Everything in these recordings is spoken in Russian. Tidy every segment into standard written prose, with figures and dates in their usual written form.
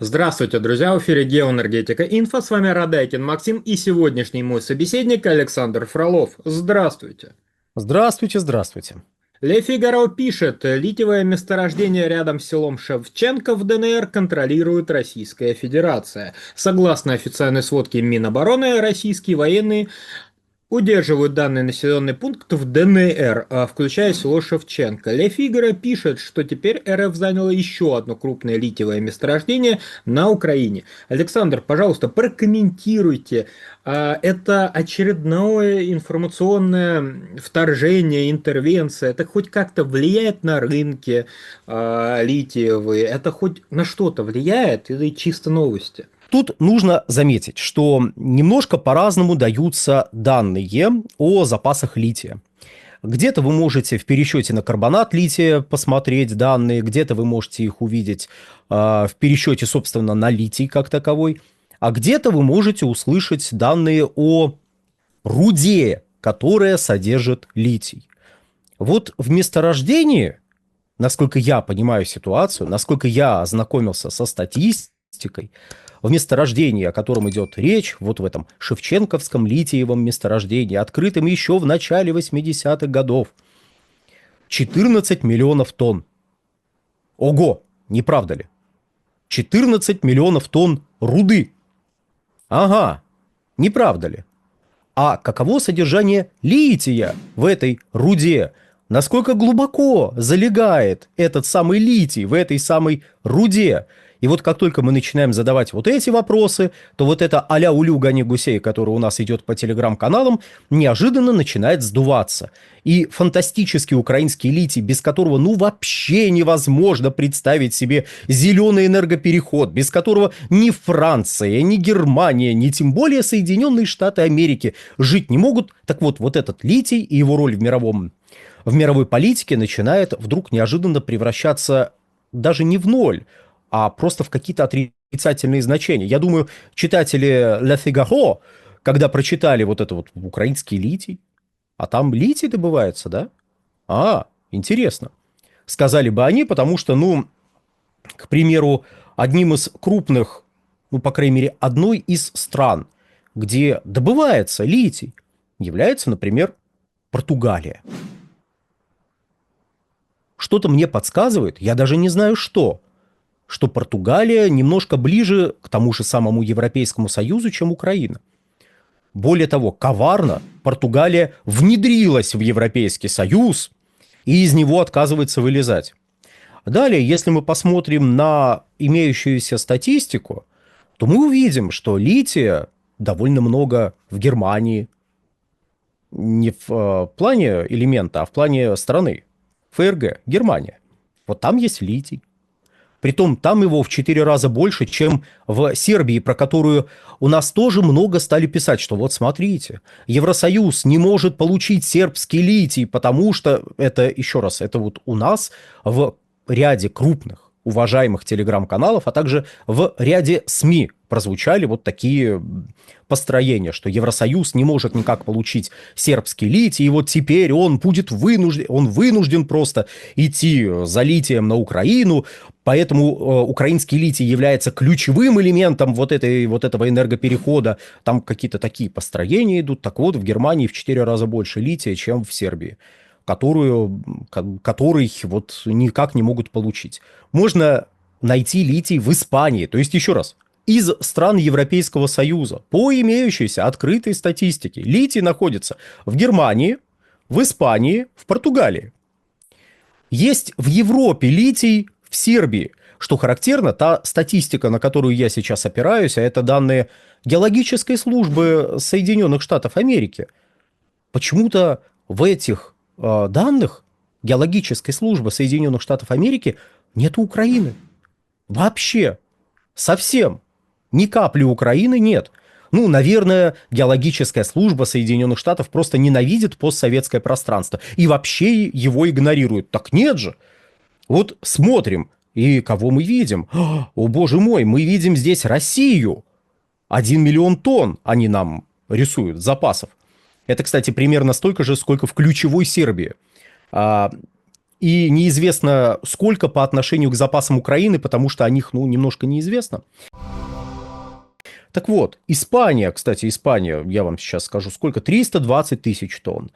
Здравствуйте, друзья! В эфире Геоэнергетика Инфо. С вами Радайкин Максим и сегодняшний мой собеседник Александр Фролов. Здравствуйте! Здравствуйте, здравствуйте. Ле Фигаро пишет, литиевое месторождение рядом с селом Шевченко в ДНР контролирует Российская Федерация. Согласно официальной сводке Минобороны, российские военные удерживают данный населенный пункт в ДНР, включая село Шевченко. Ле Фигаро пишет, что теперь РФ заняло еще одно крупное литиевое месторождение на Украине. Александр, пожалуйста, прокомментируйте. Это очередное информационное вторжение, интервенция. Это хоть как-то влияет на рынки литиевые? Это хоть на что-то влияет или чисто новости? Тут нужно заметить, что немножко по-разному даются данные о запасах лития. Где-то вы можете в пересчете на карбонат лития посмотреть данные, где-то вы можете их увидеть в пересчете, собственно, на литий как таковой, а где-то вы можете услышать данные о руде, которая содержит литий. Вот в месторождении, насколько я понимаю ситуацию, насколько я ознакомился со статистикой, в месторождении, о котором идет речь, вот в этом Шевченковском литиевом месторождении, открытом еще в начале 80-х годов, 14 миллионов тонн. Ого, не правда ли? 14 миллионов тонн руды. Ага, не правда ли? А каково содержание лития в этой руде? Насколько глубоко залегает этот самый литий в этой самой руде? И вот как только мы начинаем задавать вот эти вопросы, то вот это а-ля улю гони гусей, который у нас идет по телеграм-каналам, неожиданно начинает сдуваться. И фантастический украинский литий, без которого ну вообще невозможно представить себе зеленый энергопереход, без которого ни Франция, ни Германия, ни тем более Соединенные Штаты Америки жить не могут. Так вот, вот этот литий и его роль в мировой политике начинает вдруг неожиданно превращаться даже не в ноль, а просто в какие-то отрицательные значения. Я думаю, читатели «Le Figaro», когда прочитали вот это вот украинский литий, а там литий добывается, да? Интересно. Сказали бы они, потому что, ну, к примеру, одним из крупных, ну, по крайней мере, одной из стран, где добывается литий, является, например, Португалия. Что-то мне подсказывает, я даже не знаю что Португалия немножко ближе к тому же самому Европейскому Союзу, чем Украина. Более того, коварно Португалия внедрилась в Европейский Союз и из него отказывается вылезать. Далее, если мы посмотрим на имеющуюся статистику, то мы увидим, что лития довольно много в Германии. Не в плане элемента, а в плане страны. ФРГ, Германия. Вот там есть литий. Притом там его в 4 раза больше, чем в Сербии, про которую у нас тоже много стали писать, что вот смотрите, Евросоюз не может получить сербский литий, потому что это, еще раз, это вот у нас в ряде крупных уважаемых телеграм-каналов, а также в ряде СМИ прозвучали вот такие построения, что Евросоюз не может никак получить сербский литий, и вот теперь он вынужден просто идти за литием на Украину, поэтому украинский литий является ключевым элементом вот этого энергоперехода. Там какие-то такие построения идут. Так вот, в Германии в 4 раза больше лития, чем в Сербии, который вот никак не могут получить. Можно найти литий в Испании. То есть, еще раз, из стран Европейского Союза по имеющейся открытой статистике литий находится в Германии, в Испании, в Португалии. Есть в Европе литий в Сербии. Что характерно, та статистика, на которую я сейчас опираюсь, а это данные геологической службы Соединенных Штатов Америки, почему-то в этих данных геологической службы Соединенных Штатов Америки нет Украины. Вообще. Совсем. Ни капли Украины нет. Ну, наверное, геологическая служба Соединенных Штатов просто ненавидит постсоветское пространство и вообще его игнорирует. Так нет же. Вот смотрим, и кого мы видим? О, боже мой, мы видим здесь Россию. 1 миллион тонн они нам рисуют запасов. Это, кстати, примерно столько же, сколько в ключевой Сербии. и неизвестно сколько по отношению к запасам Украины, потому что о них, ну, немножко неизвестно. Так вот, Испания, кстати, Испания, я вам сейчас скажу, сколько? 320 тысяч тонн.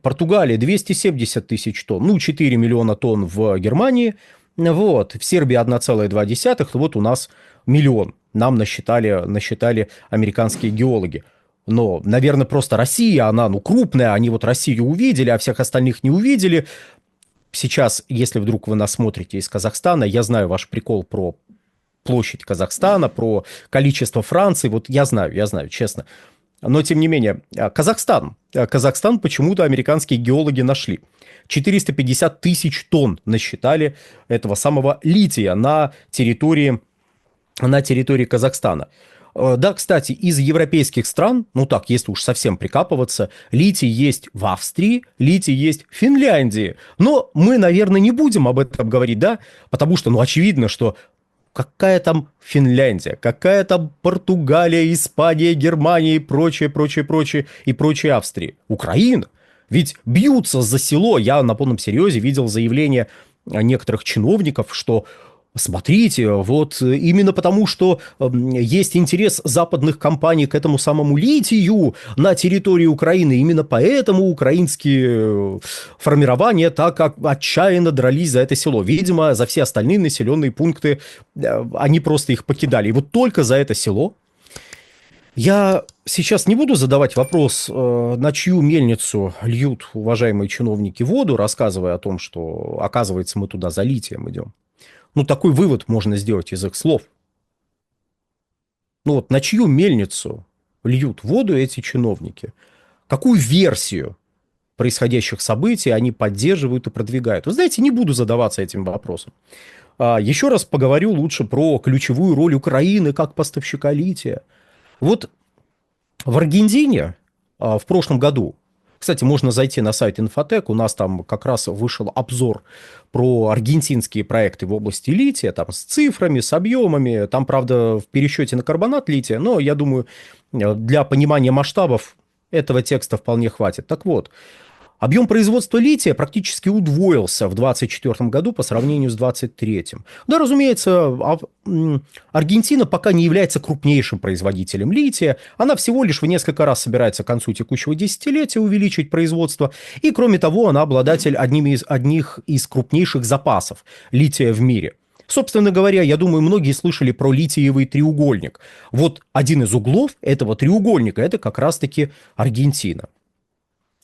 Португалия 270 тысяч тонн, ну, 4 миллиона тонн в Германии, вот, в Сербии 1,2, вот у нас миллион. Нам насчитали американские геологи. Но, наверное, просто Россия, она, ну, крупная, они вот Россию увидели, а всех остальных не увидели. Сейчас, если вдруг вы нас смотрите из Казахстана, я знаю ваш прикол про площадь Казахстана, про количество Франции, вот я знаю, честно. Но, тем не менее, Казахстан почему-то американские геологи нашли. 450 тысяч тонн насчитали этого самого лития на территории Казахстана. Да, кстати, из европейских стран, ну так, если уж совсем прикапываться, литий есть в Австрии, литий есть в Финляндии. Но мы, наверное, не будем об этом говорить, да, потому что, ну, очевидно, что какая там Финляндия, какая там Португалия, Испания, Германия и прочее Австрии. Украина. Ведь бьются за село. Я на полном серьезе видел заявление некоторых чиновников, что смотрите, вот именно потому, что есть интерес западных компаний к этому самому литию на территории Украины, именно поэтому украинские формирования так как отчаянно дрались за это село. Видимо, за все остальные населенные пункты они просто их покидали. И вот только за это село. Я сейчас не буду задавать вопрос, на чью мельницу льют уважаемые чиновники воду, рассказывая о том, что, оказывается, мы туда за литием идем. Ну, такой вывод можно сделать из их слов. Ну вот на чью мельницу льют воду эти чиновники? Какую версию происходящих событий они поддерживают и продвигают? Вы знаете, не буду задаваться этим вопросом. Еще раз поговорю лучше про ключевую роль Украины как поставщика лития. Вот в Аргентине в прошлом году, кстати, можно зайти на сайт Инфотек, у нас там как раз вышел обзор про аргентинские проекты в области лития, там с цифрами, с объемами, там, правда, в пересчете на карбонат лития, но я думаю, для понимания масштабов этого текста вполне хватит. Так вот, объем производства лития практически удвоился в 2024 году по сравнению с 2023. Да, разумеется, Аргентина пока не является крупнейшим производителем лития. Она всего лишь в несколько раз собирается к концу текущего десятилетия увеличить производство. И, кроме того, она обладатель одних из крупнейших запасов лития в мире. Собственно говоря, я думаю, многие слышали про литиевый треугольник. Вот один из углов этого треугольника – это как раз-таки Аргентина.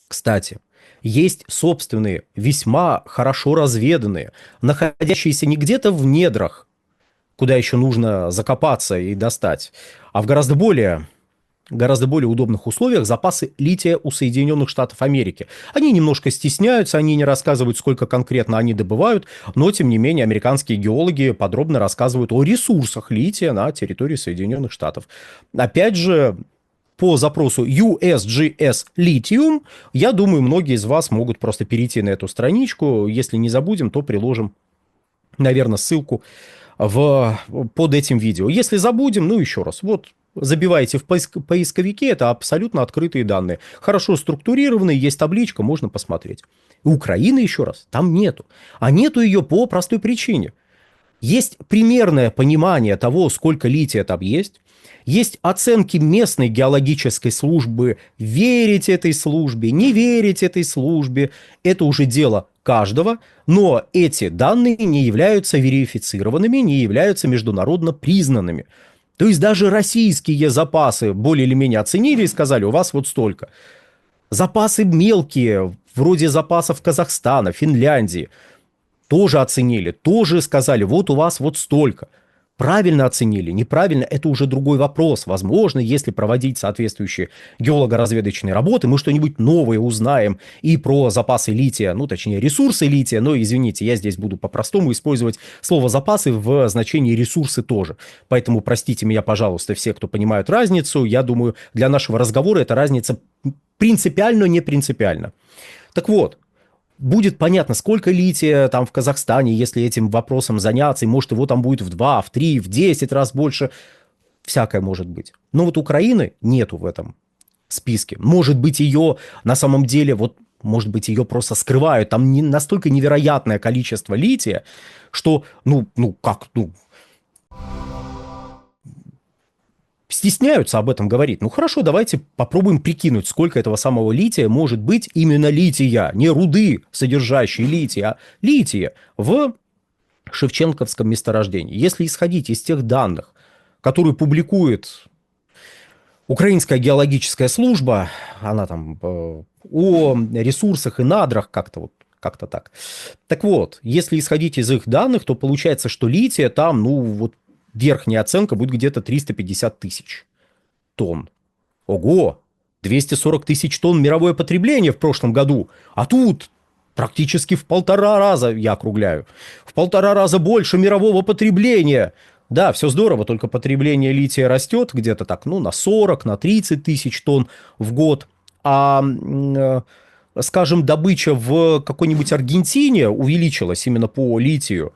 Кстати, есть собственные, весьма хорошо разведанные, находящиеся не где-то в недрах, куда еще нужно закопаться и достать, а в гораздо более удобных условиях запасы лития у Соединенных Штатов Америки. Они немножко стесняются, они не рассказывают, сколько конкретно они добывают, но, тем не менее, американские геологи подробно рассказывают о ресурсах лития на территории Соединенных Штатов. Опять же, по запросу USGS Lithium, я думаю, многие из вас могут просто перейти на эту страничку. Если не забудем, то приложим, наверное, ссылку под этим видео. Если забудем, ну еще раз, вот забивайте в поисковике, это абсолютно открытые данные. Хорошо структурированные, есть табличка, можно посмотреть. Украины, еще раз, там нету. А нету ее по простой причине. Есть примерное понимание того, сколько лития там есть. Есть оценки местной геологической службы. Верить этой службе, не верить этой службе. Это уже дело каждого. Но эти данные не являются верифицированными, не являются международно признанными. То есть даже российские запасы более или менее оценили и сказали, у вас вот столько. Запасы мелкие, вроде запасов Казахстана, Финляндии, тоже оценили, тоже сказали, вот у вас вот столько. Правильно оценили, неправильно, это уже другой вопрос. Возможно, если проводить соответствующие геолого-разведочные работы, мы что-нибудь новое узнаем и про запасы лития, ну, точнее, ресурсы лития, но, извините, я здесь буду по-простому использовать слово «запасы» в значении «ресурсы» тоже. Поэтому простите меня, пожалуйста, все, кто понимают разницу. Я думаю, для нашего разговора эта разница принципиально, не принципиально. Так вот, будет понятно, сколько лития там в Казахстане, если этим вопросом заняться, и может его там будет в 2, в 3, в 10 раз больше. Всякое может быть. Но вот Украины нету в этом списке. Может быть, ее на самом деле вот может быть, ее просто скрывают. Там настолько невероятное количество лития, что, стесняются об этом говорить. Ну хорошо, давайте попробуем прикинуть, сколько этого самого лития может быть именно лития, не руды, содержащие литий, а лития в шевченковском месторождении. Если исходить из тех данных, которые публикует Украинская геологическая служба, она там о ресурсах и надрах как-то так. Так вот, если исходить из их данных, то получается, что лития там, верхняя оценка будет где-то 350 тысяч тонн. Ого! 240 тысяч тонн мировое потребление в прошлом году. А тут практически в 1,5 раза, я округляю, в 1,5 раза больше мирового потребления. Да, все здорово, только потребление лития растет где-то так, на 40, на 30 тысяч тонн в год. Скажем, добыча в какой-нибудь Аргентине увеличилась именно по литию.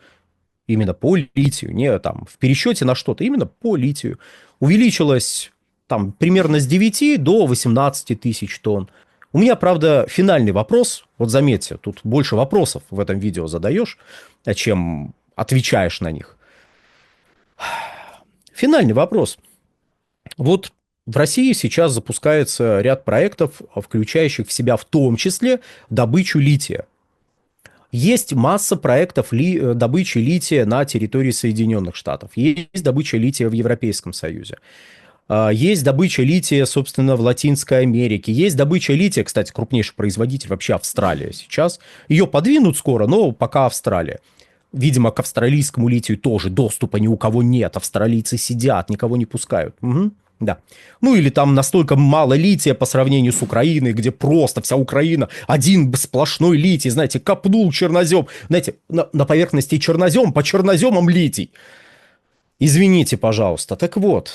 Именно по литию, не там в пересчете на что-то, именно по литию. Увеличилась там примерно с 9 до 18 тысяч тонн. У меня, правда, финальный вопрос. Вот заметьте, тут больше вопросов в этом видео задаешь, чем отвечаешь на них. Финальный вопрос. Вот в России сейчас запускается ряд проектов, включающих в себя в том числе добычу лития. Есть масса проектов добычи лития на территории Соединенных Штатов. Есть добыча лития в Европейском Союзе. Есть добыча лития, собственно, в Латинской Америке. Есть добыча лития, кстати, крупнейший производитель вообще Австралия сейчас. Ее подвинут скоро, но пока Австралия. Видимо, к австралийскому литию тоже доступа ни у кого нет. Австралийцы сидят, никого не пускают. Угу. Да. Ну или там настолько мало лития по сравнению с Украиной, где просто вся Украина один сплошной литий. Знаете, копнул чернозем. Знаете, на поверхности чернозем, по черноземам литий. Извините, пожалуйста. Так вот,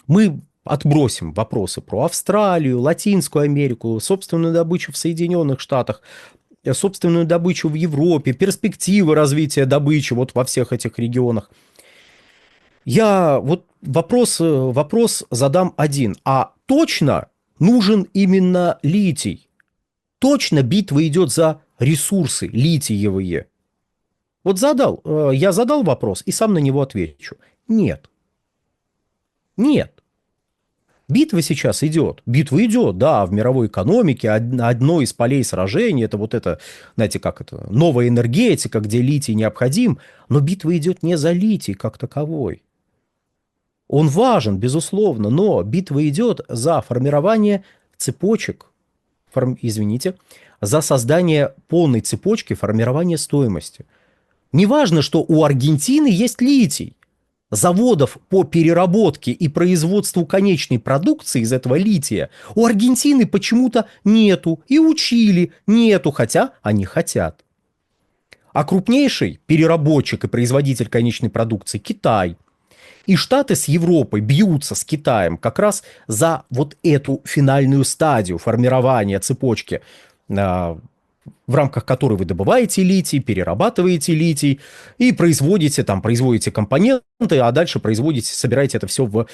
мы отбросим вопросы про Австралию, Латинскую Америку, собственную добычу в Соединенных Штатах, собственную добычу в Европе, перспективы развития добычи вот во всех этих регионах. Я вот вопрос задам один. А точно нужен именно литий? Точно битва идет за ресурсы литиевые? Вот я задал вопрос и сам на него отвечу. Нет. Нет. Битва сейчас идет. Битва идет, да, в мировой экономике. Одно из полей сражений, это, знаете, как это, новая энергетика, где литий необходим. Но битва идет не за литий как таковой. Он важен, безусловно, но битва идет за формирование цепочек, за создание полной цепочки формирования стоимости. Неважно, что у Аргентины есть литий. Заводов по переработке и производству конечной продукции из этого лития у Аргентины почему-то нету, и у Чили нету, хотя они хотят. А крупнейший переработчик и производитель конечной продукции – Китай. И Штаты с Европой бьются с Китаем как раз за вот эту финальную стадию формирования цепочки, в рамках которой вы добываете литий, перерабатываете литий и производите компоненты, а дальше собираете это все в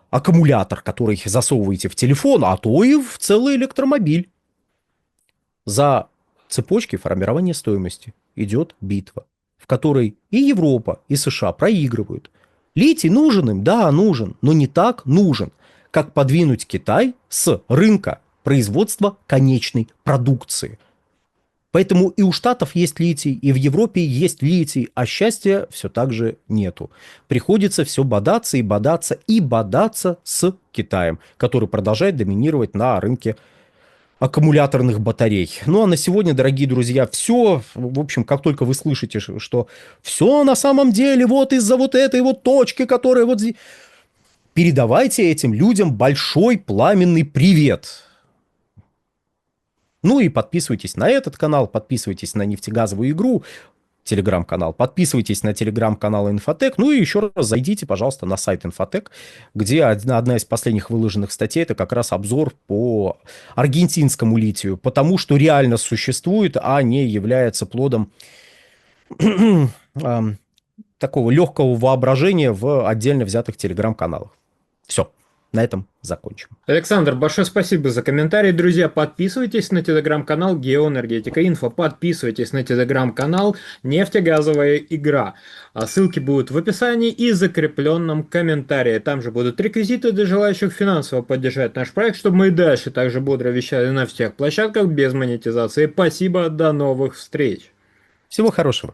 аккумулятор, который засовываете в телефон, а то и в целый электромобиль. За цепочки формирования стоимости идет битва, в которой и Европа, и США проигрывают. Литий нужен им? Да, нужен, но не так нужен, как подвинуть Китай с рынка производства конечной продукции. Поэтому и у Штатов есть литий, и в Европе есть литий, а счастья все так же нету. Приходится все бодаться и бодаться и бодаться с Китаем, который продолжает доминировать на рынке аккумуляторных батарей. Ну а на сегодня, дорогие друзья, все. В общем, как только вы слышите, что все на самом деле вот из-за вот этой вот точки, которая вот здесь... Передавайте этим людям большой пламенный привет. Ну и подписывайтесь на этот канал, подписывайтесь на нефтегазовую игру, телеграм-канал, подписывайтесь на телеграм-канал Инфотек, ну и еще раз зайдите, пожалуйста, на сайт Инфотек, где одна из последних выложенных статей, это как раз обзор по аргентинскому литию, потому что реально существует, а не является плодом такого легкого воображения в отдельно взятых телеграм-каналах. Все. На этом закончим. Александр, большое спасибо за комментарий. Друзья, подписывайтесь на телеграм-канал Геоэнергетика Инфо, подписывайтесь на телеграм-канал Нефтегазовая игра. Ссылки будут в описании и закрепленном комментарии. Там же будут реквизиты для желающих финансово поддержать наш проект, чтобы мы и дальше также бодро вещали на всех площадках без монетизации. Спасибо, до новых встреч. Всего хорошего.